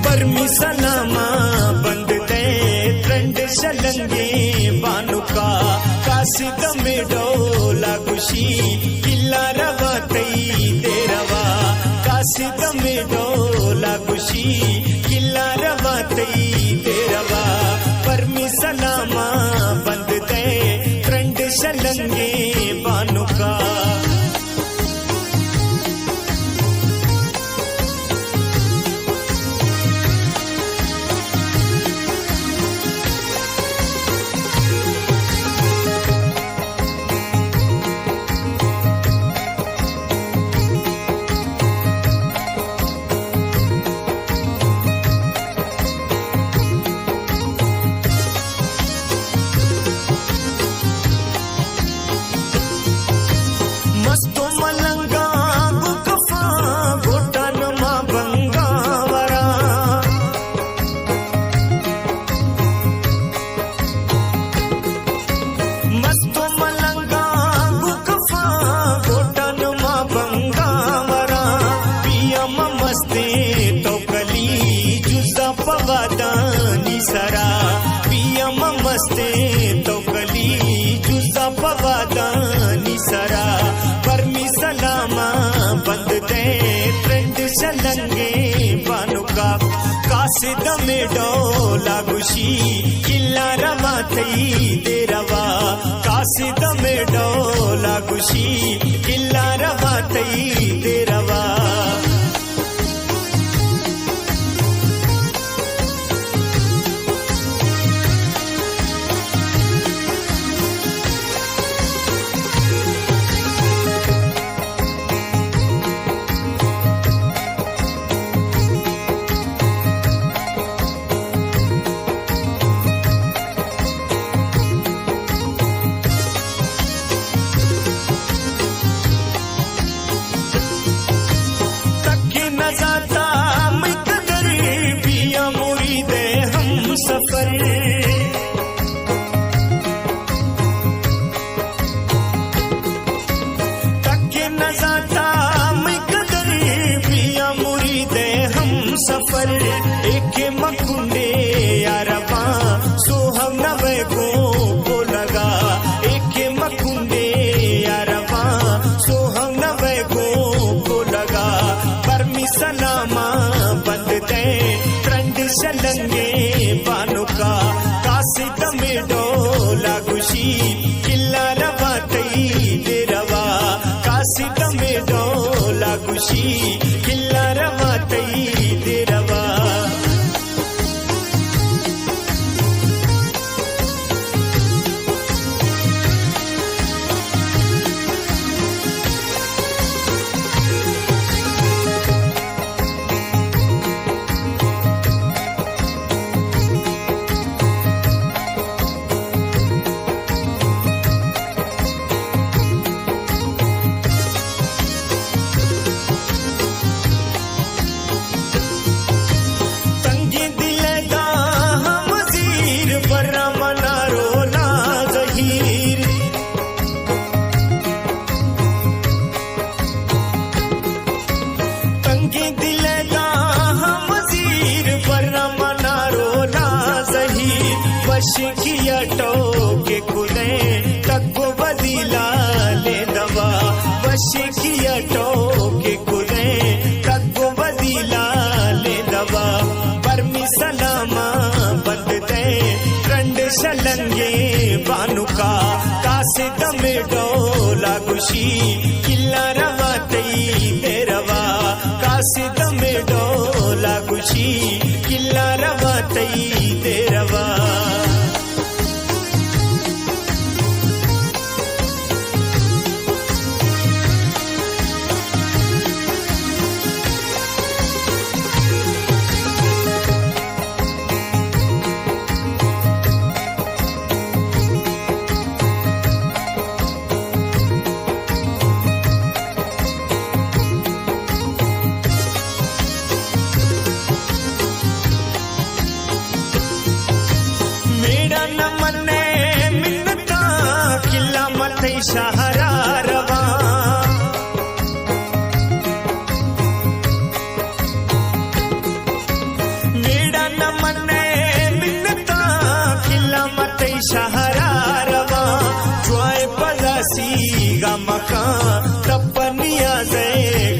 permit सलामा बंद दे trend शलंगे बानुका कासिद में डोला गुशी किला रवा तई देरवा कासिद में डोला गुशी किला रवा तई देरवा परमी सलामा बंद दे ट्रेंड शलंगे बानुका मस्ते तो गली जुजा पवादानी सरा परमी सलामा बंद दे ट्रेंड शलंगे बानुका कासिद में डोला गुशी किला रवा तई देरवा कासिद में डोला गुशी किला रवा तई देरवा सफर तक न जाता मैं कदर पिया मुरीदे हम सफर एक मकुंडे यारबा सोहम नवे को लगा एक मकुंडे यारबा सोहम नवे को लगा परमी सलामा बंद दे ट्रेंड शलंगे बानुका कासिद में डोला गुशी किला रवा तई देरवा कासिद में डोला गुशी किला रवा तई देरवा किया टोके खुले तक बदीला ले दवा वश किया टोके खुले तक बदीला ले दवा परमी सलामा बंद दे ट्रेंड शलंगे बानुका कासिद में डोला गुशी किला रवा तई देरवा कासिद में डोला गुशी किला रवा तई देरवा सहारा रवा सी गा मका तपनिया से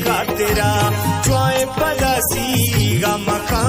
खातिरा ज्वाए पदा सी गा मका